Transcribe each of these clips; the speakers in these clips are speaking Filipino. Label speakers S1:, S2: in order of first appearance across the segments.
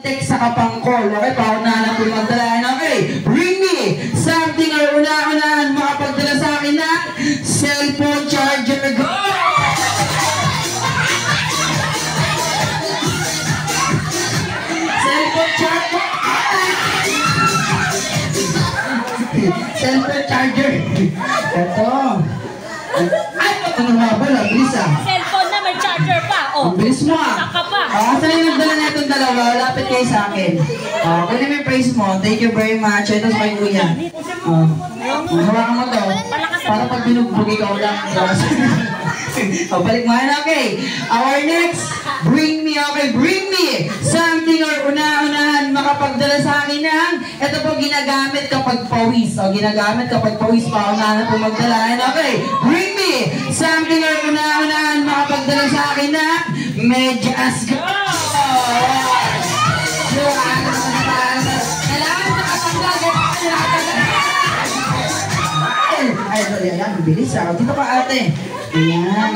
S1: text sa kapangkol. Okay, paunahan na po magdala. Okay, bring me something or una-unahan makapagdala sa akin na cellphone charger. Go! Cellphone charger. Cellphone charger. Ito. Ay, ano nga ba? Bilis ah.
S2: Cellphone na may charger pa. Oh.
S1: Ang bilis mo ah.
S2: Saka pa.
S1: Saan yung nagdala na itong dalawa? Lapit kayo sa akin. Kunin mo yung praise mo. Thank you very much. Ito sa kayo kuya. Hawakan mo to. Para pag binugbog ikaw lang. Balik mo yan. Okay. Our next, bring me. Okay, bring me something or una-unahan makapagdala sa akin ng ito po ginagamit kapag pawis. Ginagamit kapag pawis pa. Unahan po magdala. Okay, bring me something or una-unahan makapagdala sa akin ng medyas. Go! Kailangan nakatanggal. Ayan, bilis ako. Dito ka ate. Ayan.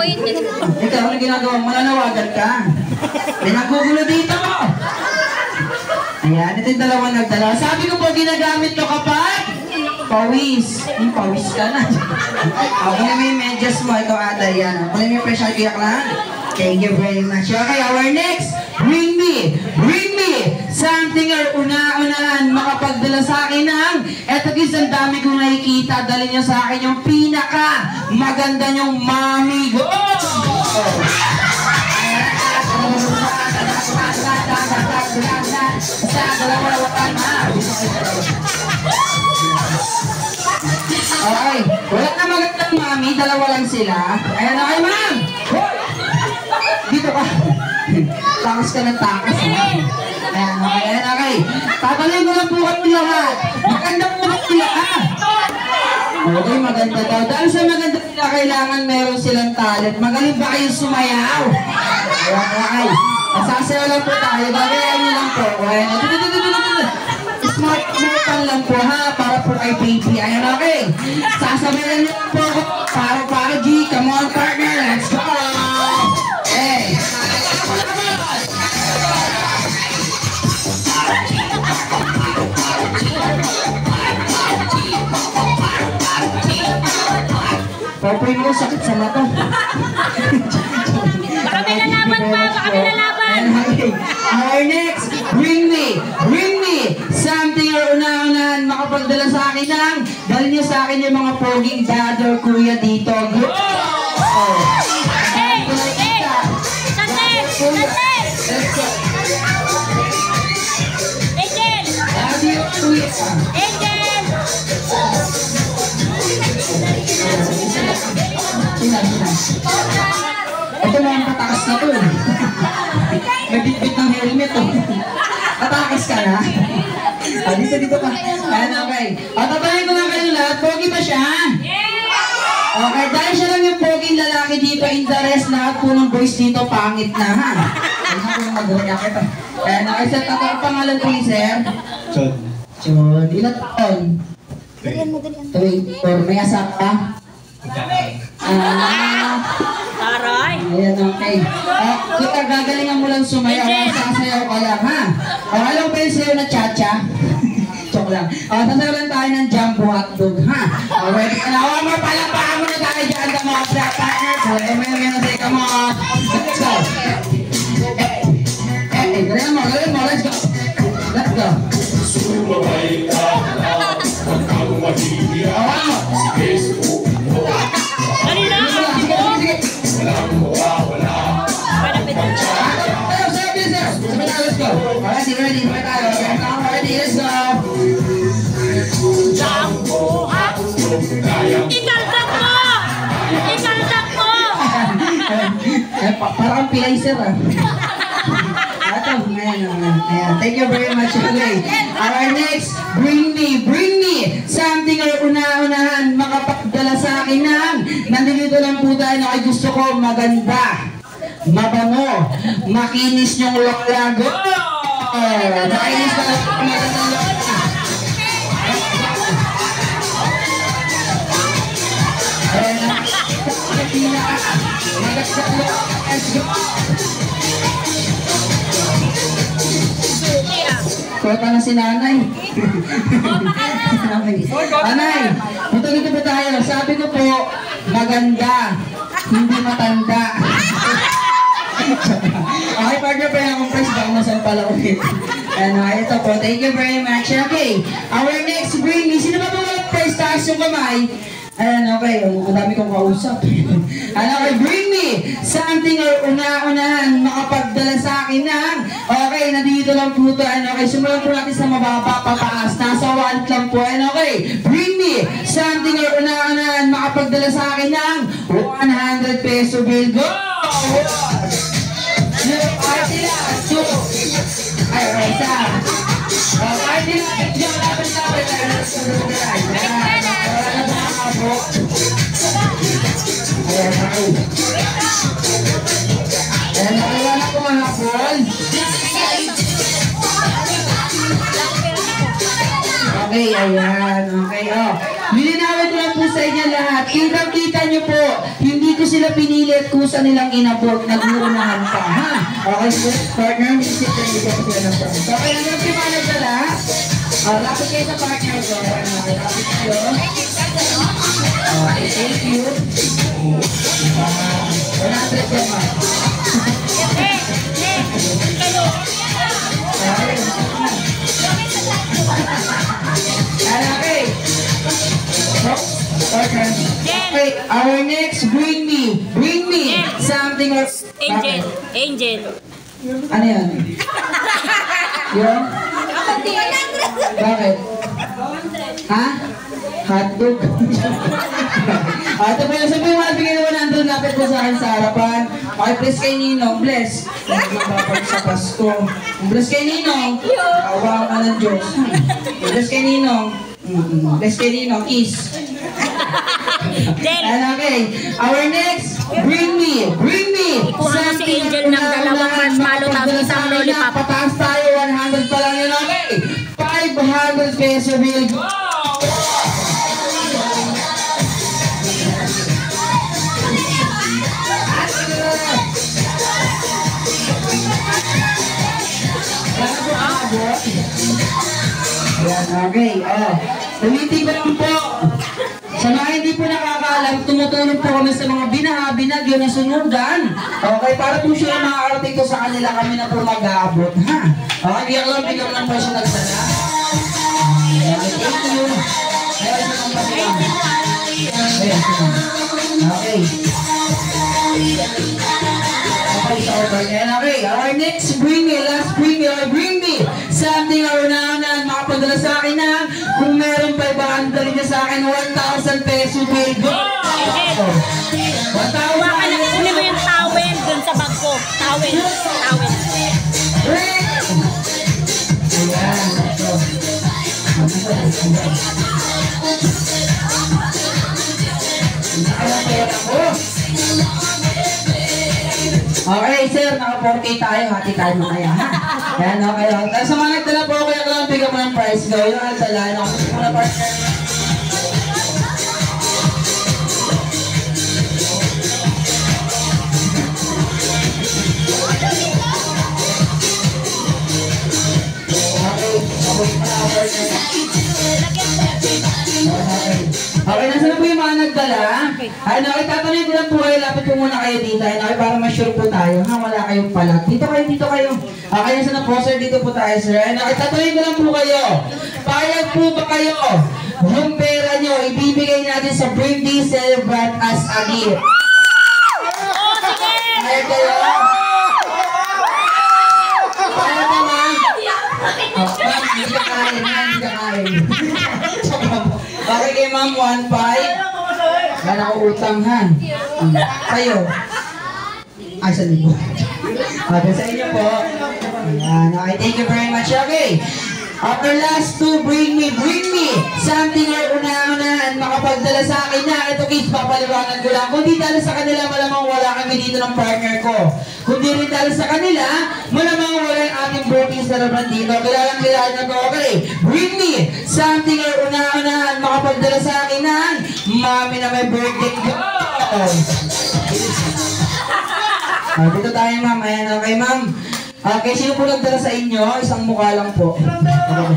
S1: Ikaw, ano ginagawa mo? Mananawagan ka. May nagugulo dito. Ayan, ito yung dalawa nagdala. Sabi ko po, ginagamit to kapag pawis. Pawis ka na. Ako na may medyas mo. Ito ata, yan. Ako na may pressure kiyak lang. Thank you very much. Okay, our next, bring me something or una-unahan makapagdala sa akin ng eto guys, ang dami kong nakikita. Dali niyo sa akin yung pinaka maganda nyong mami. Go! Okay, wala na magandang mami, dalawa lang sila. Ayan na kayo, ma'am! Dito ka. Takas ka ng takas. Ayan, okay. Tatalayin ko lang po kami lahat. Maganda po sila. Okay, maganda daw. Dahil sa maganda sila, kailangan meron silang talent. Magaling ba kayo sumayaw? Ayan, okay. Masasayaw lang po tayo. Gagayain nyo lang po. Ayan, smart lang po ha. Para po kay baby. Ayan, okay. Sasabayan nyo lang po ako. Para G. Come on, partner. Let's go. Hey. Popoy mo, sakit sa mata.
S2: Baka may lalaban pa, baka may lalaban.
S1: Our next, bring me something or una-unahan makapagdala sa akin ng dali niyo sa akin yung mga poging dad or kuya dito. Go!
S2: Hey!
S1: Let's go!
S2: Angel!
S1: Daddy or kuya ka?
S2: Angel!
S1: Ito na yung patakas na to. May bitbit ng helmet to. Patakas ka na. Dito ka. Ayan, okay. Tatayin ko lang kayo lahat. Pogi ba siya? Okay, dahil siya lang yung poging lalaki dito, in the rest, lahat po ng boys dito, pangit na ha. Ayun na po yung mag-react ito. Ayan, okay, sir. Ang pangalan po ni sir? Chod. Ilan taon? 24. May asawa ka?
S2: Taray!
S1: Ayan, okay. Kita, gagalingan mo lang sumayaw. Sasayaw ka lang, ha? Alam pa yung sayaw na cha-cha? Joke lang. Sasayaw lang tayo ng jumbo hotdog, ha? Ready ka na? Mo, palapakan mo na tayo dyan sa mga partners. May say, come on. Let's go. Galing mo. Let's go. Let's go. Sumabay ka na, huwag kang mahihiya.
S2: Dali na!
S1: Walang mawawala. Let's go. Ready. Let's go.
S2: Jumbo hotdog! Ikaltak mo!
S1: Parang pilay sir ah. Ayan. Thank you very much. Okay. Our next, bring me something or una-unahan makapagdala sa akin ng nandito lang po tayo na gusto ko maganda, mabango, makinis yung lola. Go! Makinis na lang maganda lola. Let's go! Kota na si nanay. Anay, ito po tayo. Sabi ko po, maganda, hindi matanda. Okay, partner, pa yung press baka nasan pala ulit. Ito po, thank you very much. Okay, our next bring me. Sino ba mga first taas yung kamay? Okay, ang dami kong kausap. Okay, bring me something or una-unahan makapagdala sa akin ng, okay, nandito lang po ito. Okay, simulan po natin sa mababa, pataas. Nasa 1 lang po. Okay, bring me something or una-unahan makapagdala sa akin ng 100 peso bill. Go! Party lang! 2! Ay, isa! Party lang! Diyan, lapit-lapit! Ayan, nakuha na po mga hapon. Okay, ayan. Okay, Lilinawin ko lang po sa inyo lahat. Kitang-kita nyo po, hindi ko sila pinili at kusa nilang inabot. Nag-uunahan pa, ha? Okay, so, partner, misip na hindi ko sila ng promise. Okay, hanggang pimanag na lahat. Lapit kayo sa partner ko. Okay, lapit kayo. Okay, thank you. 100 yan, ma. Okay. Okay, our next, bring me something or...
S2: Angel.
S1: Ano yan? Yun? Bakit? Ha? Hotdog? Ito po yung sabi mo, bigay na 100, lapit po sa akin sa harapan. Okay, bless kay Ninong, bless. Magbabag sa Pasko. Bless kay Ninong. Awa ka ng Diyos. Bless kay Ninong. Bless kay Ninong, kiss. And okay, our next, bring me
S2: Ikuha na si Angel ng dalawang marshmallow tapos isang lollipop.
S1: Pataas tayo, 100 pa lang yun, okay? 500 peso bill. Go! Yan, okay. Ulitin ko lang po. Sa mga hindi po nakakaalam, tumutulong po kami sa mga binaha-binagyo na sunugan. Okay, para po siya makakarating ko sa kanila, kami na po mag-aabot. Ha? Okay, bigyan lang po siya nagsala. Okay, thank you. Ayaw siya ng pasilang. Okay. Okay, so okay, our next, bring me something or una-unahan makapadala sa akin na kung meron pa ibang dali niya sa akin 1,000 peso bill. Go! 1,000.
S2: Kunin mo yung towel dun sa bag ko. Towel.
S1: Ayan. Okay, sir, naka-4K tayo, hati tayo mamaya, ha? Yan, okay. Sa mga nagdala po, kaya ko lang bigyan mo ng price. Gawin ang dala, nakapit mo na partner. Okay, nasa na po yung mga nagdala? Itatanong ko lang po kayo, lapit po muna kayo dito. Para ma-sure po tayo, ha? Wala kayong palat. Dito kayo. Okay, nasa na po, sir, dito po tayo, sir. Itatanong ko lang po kayo, payag po ba kayo? Yung pera nyo, ibibigay natin sa birthday celebrant as a gift. Payag kayo? Payag naman? Hindi ka kain. Okay kay ma'am, 1,500. Wala ko utang, ha? Kayo? Ay, sa libo. Okay, sa inyo po. Ayan, okay, thank you very much. Okay. After last two, bring me something or una-unahan makapagdala sa akin na. Ito kids, papaliwanag ko lang. Kung di dala sa kanila, malamang wala kami dito ng partner ko. Kung di rin dala sa kanila, malamang wala yung ating birthday celebrant dito. Kilalang na to, okay? Bring me something or una-unahan makapagdala sa akin na mami na may birthday. Go! Dito tayo, ma'am. Ayan, okay, ma'am. Okay, sino po nagdala sa inyo? Isang mukha lang po. Okay.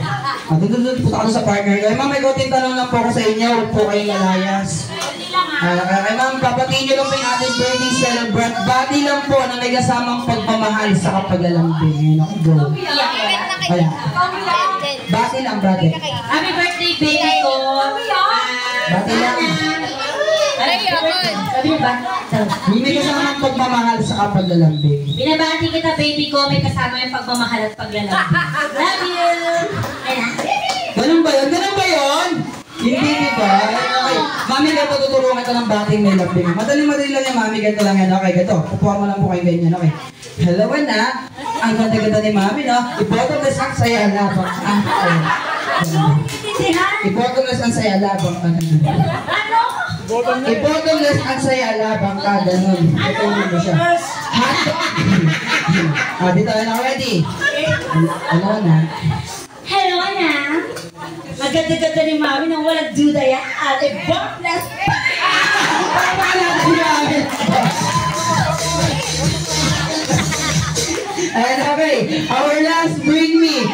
S1: Dito po ako sa partner ko. Ma'am, may konting tanong lang po ako sa inyo. Huwag po kayong lalayas. Ma'am, papatiin nyo lang po yung ating birthday celebrant. Bati lang po na may kasamang pagmamahal sa kapag-alambing. Go. Wala. Bati lang, brother.
S3: Happy birthday, baby ko!
S1: Bati lang.
S3: Sabi mo ba?
S1: May kasamang pagmamahal sa kapag-alambing.
S3: Binabati kita, baby ko. May kasama yung pagmamahal at paglalaki. Love you!
S1: Ganun ba yun? Ganun ba yun? Hindi, di ba? Okay. Mami, ganito tutulungan ito ng bating may lambing. Madali lang yan, mami. Ganito lang yan. Okay, ganito. Pupuha mo lang po kayo ganyan. Okay. Hello, anak. Ang ganda-ganda ni mami, no? Ibottomless ang saya labang. Ibottomless ang saya labang. Ibottomless ang saya labang ka. Ganun. Ito mo siya. Hotdog! Dito na, ready? Hello, anak.
S3: Hello, anak! Maganda-ganda ni mami nang walang duda yan. Ate Bombless!
S1: And okay, our last bring me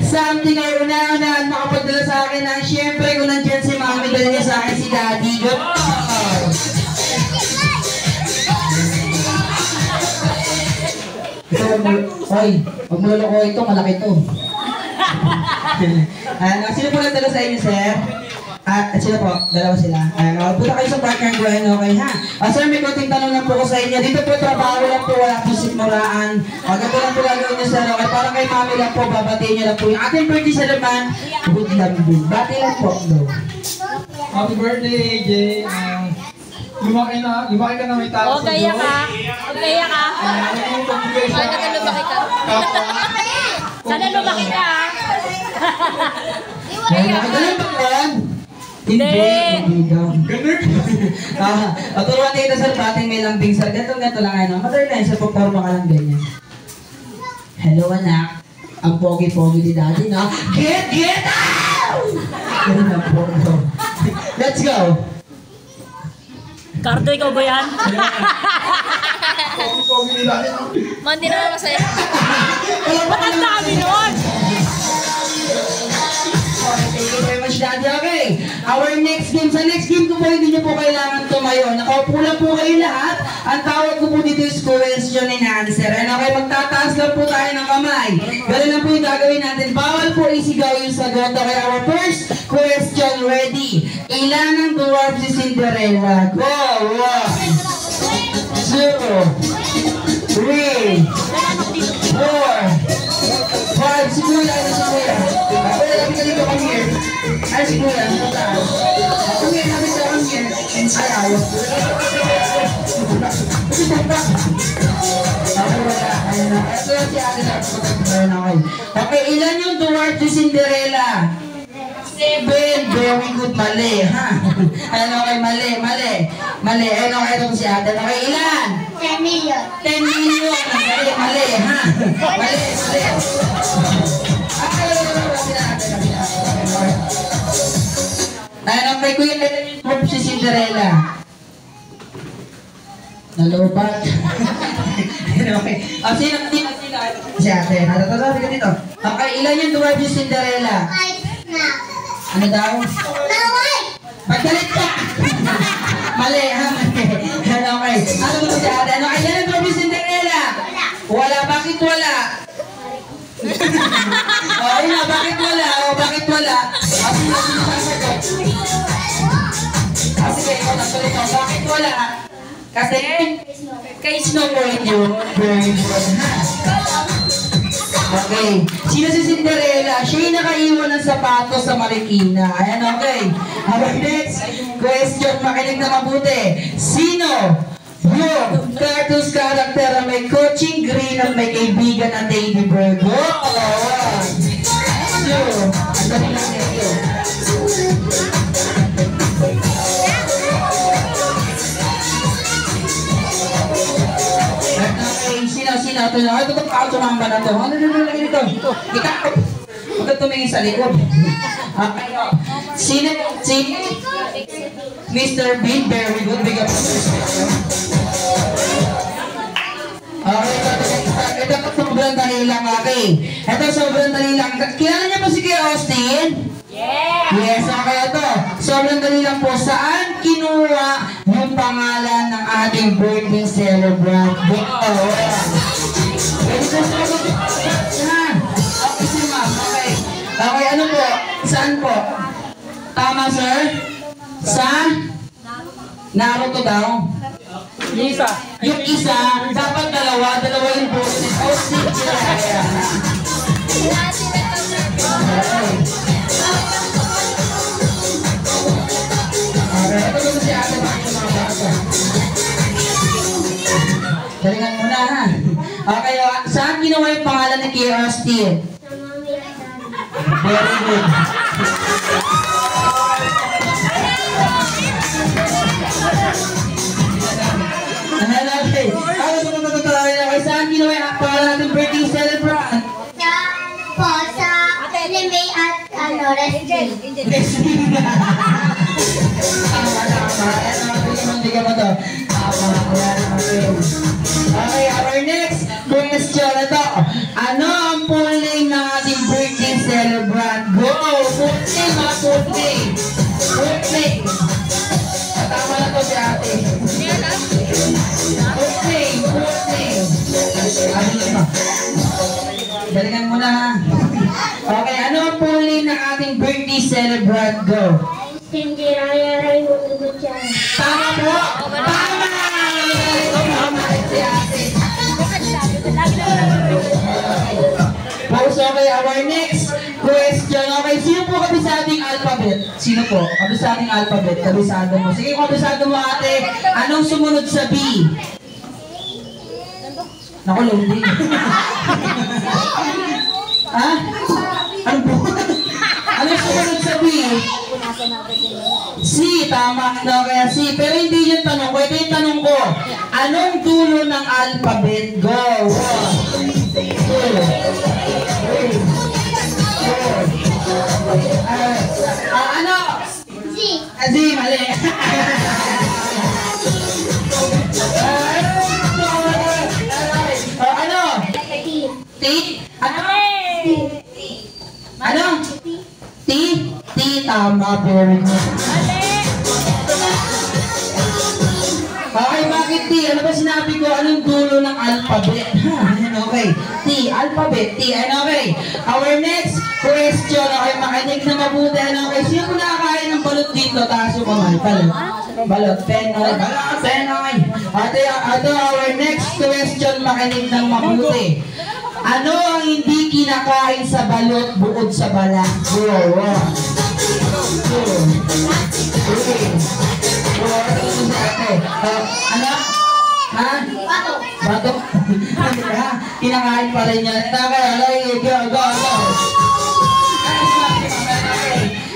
S1: something ay una-unahan makapadala sa akin na siyempre kung nandiyan si mami, dala niya sa akin si daddy. Go! Ito, huwag mo luloko ito, malaki ito. Sino po nagdala sa inyo, sir? Sila po, dalawa sila. Punta kayo sa partner ko, okay ha? Sir, may konting tanong lang po ko sa inyo. Dito po trabaho lang po, wala po sikmuraan. Ganito lang po gagawin niyo, sir, okay? Parang kay mami lang po, babatiin niyo lang po. Yung ating birthday sa naman, good lang din. Bati lang po, no?
S4: Happy birthday, AJ. Lumaki ka na may tao
S2: O, gaya ka. O, gaya ka. Sana ka lumaki ka. Sana lumaki ka.
S1: Ganun ba yan? Hindi. Turuan dito sa bating may lambing, sir. Ganito lang, madali lang, sir, performa ka lang ganyan. Hello, anak. Ang pogi-pogi ni daddy, no? Get out! Ganun lang po. Let's go.
S2: Cardo, ikaw ba yan?
S4: Pogi nila.
S2: Mandi na naman sa'yo. Ba't ang dami nun?
S1: Thank you very much, Daddy. Okay, our next game. Sa next game ko po, hindi nyo po kailangan tumayo. Nakaupo lang po kayo lahat. Ang tawag ko po dito is question and answer. And okay, magtataas lang po tayo ng kamay. Ganun lang po yung gagawin natin. Bawal po isigaw yung sagot. Okay, our first question ready. Ilan ang dwarf si Cinderella? Go! 1, 2, 3, 4, 5. Si Kuya, ano si Kuya? Kuya, lapit ka dito, come here. Ay, si Kuya, ano taas? Come here, lapit ka, come here. Ay, ayos. Ito si Ate na. Okay, ilan yung dwarf si Cinderella? 7. Very good. Mali, ha? Ano okay, mali. Ano okay, ito si Ate. Okay, ilan?
S3: 10 million.
S1: 10 million. Mali, ha? Mali. Ano kay Kuya, ilan yung dwarf si Cinderella? Nalobat. Okay. Sino? Si Ate. Natatasabi ka dito. Okay, ilan yung dwarf si Cinderella? Ano daw? Pagdalit ka! Mali, ha? Ano, okay. Ano mo si Ate? Ano, ilan yung dwarf si Cinderella? Wala. Bakit wala? Ayun na, bakit wala? Bakit wala? Sino sasagot? Sige, ikaw nagsulit ako. Bakit wala? Kasi kay Snow White yun. Very good. Okay. Sino si Cinderella? Siya yung nakaiwan ng sapatos sa Marikina. Ayan, okay. Our next question, makinig na mabuti. Sino yung cartoon character na may coaching green at may kaibigan na Teddy Bear? Go! Ang dali lang nito. Sino? Ito pa ako tumamba na to. Ano dito? Ikaw! Huwag ka tumingin sa likod. Sino? Mr. Bean, very good. Big up. Okay, ito sobrang dali lang, okay. Ito, sobrang dali lang. Kilala niyo ba si Kuya Austin? Yes, okay ito. Sobrang dali lang po. Saan kinuha yung pangalan ng ating birthday celebrant? Okay, si ma'am. Okay. Okay, ano po? Saan po? Tama, sir? Sa? Naruto daw. Yung isa, dapat dalawa yung boses. Austin, kaya. Ito ko si ate mga bata. Galingan mo na ha. Okay, saan ginawa yung pangalan ni Kuya Austin? Very good. Okay, saan ginawa yung pangalan natin birthday celebrant?
S5: Po sa Limay at Rescue.
S1: Okay, our next question ito. Ano ang full name ng ating birthday celebrant? Go! Full name, mga full name. Full name. Tama na to si ate. Full name, full name. Galingan mo na ha. Okay, ano ang full name ng ating birthday celebrant? Go!
S5: Hindi Raya Raimundo Gutierrez.
S1: Tama po! Tama! Tama si ate. Okay, our next question. Okay, sino po kabisading alphabet? Sino po? Kabisading alphabet. Kabisado mo. Sige, kabisado mo ate. Anong sumunod sa B? Naku, loading. Ha? Ano po? Anong sumunod sa B? C, tama na kaya C. Pero hindi yung tanong ko. Ito yung tanong ko. Anong dulo ng alphabet? Go! 1, 2, 3, 4. Ano?
S5: Z.
S1: Z, mali. Ano? T? Ano? Ano? T? T, tama. Very good. Okay, bakit T? Ano ba sinabi ko? Anong dulo ng alphabet? Okay. T, alphabet. T, ano okay? Our next question. Okay, makinig na mabuti. Ano okay? Sino po nakakain ng balot dito? Taas yung kamay. Balot. Balot. Penoy. Balot. Penoy. Ito, our next question. Makinig ng mabuti. Ano ang hindi kinakain sa balot bukod sa balat? Go. 1, 2, 3, 4. Ano? Ha?
S5: Bato.
S1: Bato? Kinakain pa rin yan. Go.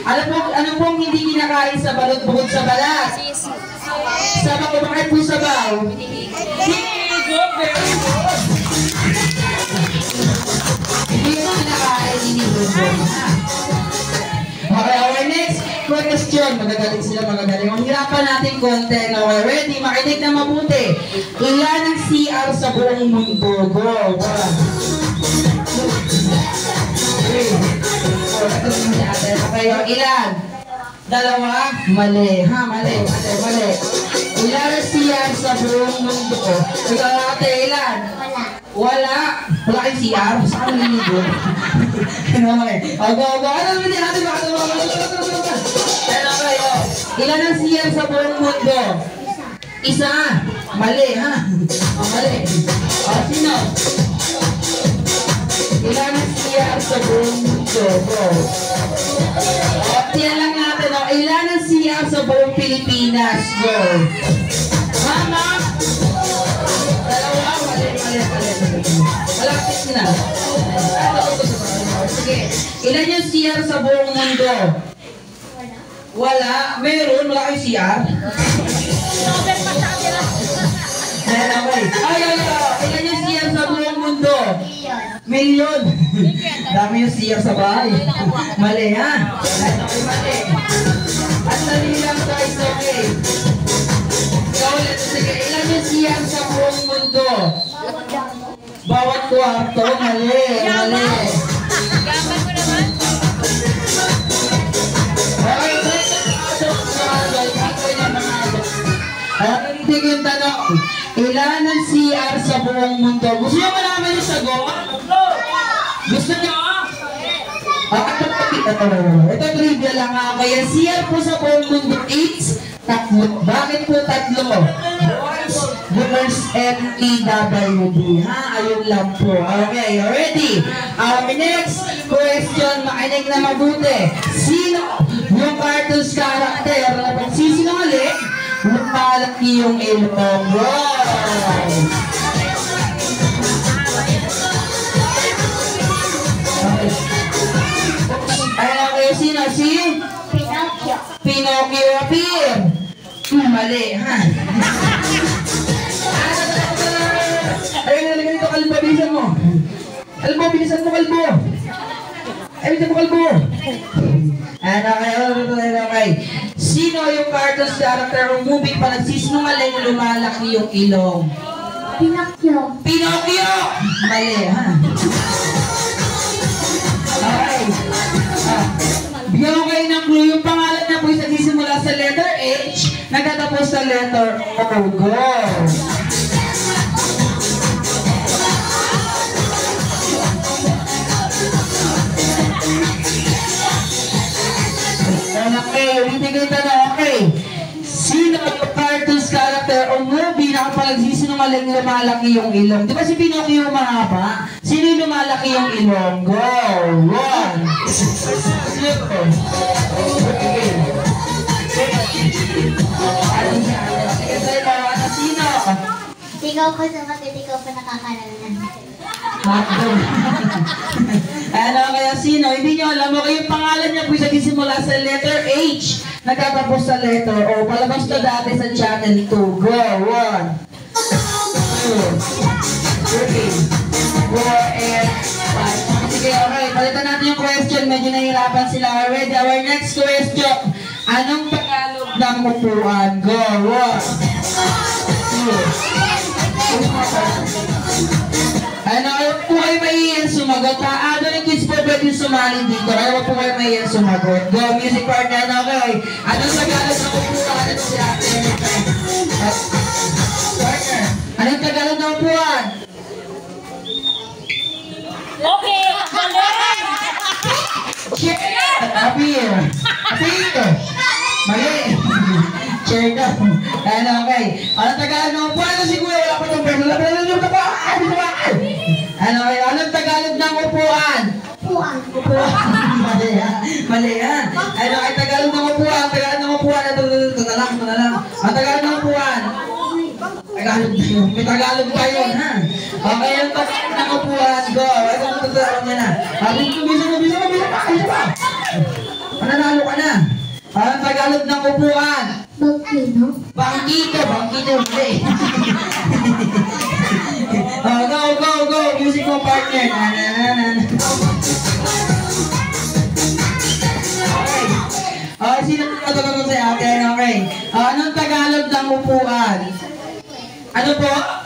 S1: Ano pong hindi kinakain sa balot bukod sa balat? Sabaw ko, bakit po sabaw? Hindi mo kinakain, inibubuan. Okay, our next question. Magagaling sila, magagaling. Ang hirapan natin konti. Okay, ready? Makinig na mabuti. Ilan ang CR sa buong mundo? Go! 1, 2, 3, 4. Okay, ilan? Dalawa? Mali. Ha, mali. Ilan ang CR sa buong mundo? Ikaw ate, ilan? Wala. Wala kayong CR? Saan ka naliligo? Okay. Go. Ano naman din natin? Ilan ang CR sa buong mundo? Isa. Mali, ha? Mali. Sino? Ilan ang CR sa buong mundo? Go. Tiyan lang natin. Ilan ang CR sa buong Pilipinas? Go. Mama? Dalawa? Mali. Malapit na. Sige. Ilan yung CR sa buong mundo? Wala. Meron. Wala kayong CR? Ilan yung CR sa buong mundo? Milyon. Dami yung CR sa bahay. Mali, ha? Mali. At dali lang guys, okay. Ikaw ulit. Sige, ilan yung CR sa buong mundo? Bawat kwarto. Mali, mali.
S2: Yaman mo naman.
S1: Hindi ko yung tanong. Ilan ang CR sa buong mundo? Gusto nyo malaman yung sagot? Gusto nyo? Ito trivia lang ha. Kaya CR po sa buong mundo, it's tatlo. Bakit po tatlo? Boys and EWD. Ha? Ayun lang po. Okay, ready? Our next question, makinig na mabuti. Sino yung cartoon's character na pagsisinungaling, lumalaki yung ilong? Wow! Ayun, okay, sino? Si?
S5: Pinocchio.
S1: Pinocchio appear. Mali, ha? Ayun, nalagay dito, kalbo, bilisan mo. Kalbo, bilisan mo, kalbo. Ayun, bilisan mo, kalbo. Okay. Sino yung cartoon's character o movie pa nagsisinungaling lumalaki yung ilong?
S5: Pinocchio.
S1: Pinocchio! Mali, ha? Okay. Bigyan ko kayo ng clue. Yung pangalan niya po is nagsisimula sa letter H, nagtatapos sa letter O. Go! Okay, ulitin ko yung tanong. Okay. Sino yung cartoon's character o movie na kapag nagsisinungaling lumalaki yung ilong? Di ba si Pinocchio yung mahaba? Sino yung lumalaki yung ilong? Go! One! Sino?
S5: Ikaw ko sa bakit ikaw pa nakakalalan.
S1: Hotdog. Ano kaya sino? Hindi nyo alam mo yung pangalan niya po isa simula sa letter H. Nagtatapos sa letter O. Palabas to dati sa channel 2. Go! 1, 2, 3, 4, and 5. Sige, okay. Palitan natin yung question. Medyo nahihirapan sila. Ready? Our next question. Anong Tagalog ng upuan? Go! 1, 2, ano, ayaw po kayo mahihiyan sumagot ha? Ano yung kids po pwede sumali dito? Ayaw po kayo mahihiyan sumagot. Go, music partner na okay. Anong Tagalog na upuan? Ano si ate? Partner, anong Tagalog na upuan?
S2: Okay, galing!
S1: Shit! Appear! Appear! Mali! Chair daw. Ano, okay. Anong Tagalog na upuan? Ano si Kuya? Wala pa itong pwede. Wala pa itong ano kayo? Anong Tagalog ng upuan?
S5: Puan.
S1: Upuan. Mali yan. Mali yan. Ano ay Tagalog ng upuan? Tagalog ng upuan. Ito na lang. Ang Tagalog ng upuan. Tagalog na yun. May Tagalog pa yun, ha? Okay, yung Tagalog ng upuan. Go. Ito mo tutulong niya na. Bisa pa. Mananalo ka na. Anong Tagalog ng upuan?
S5: Bangkino.
S1: Bangkito. Mali. Go! Music mo, partner. Okay, sino tutulong sa atin? Okay. Anong Tagalog ng upuan? Ano po?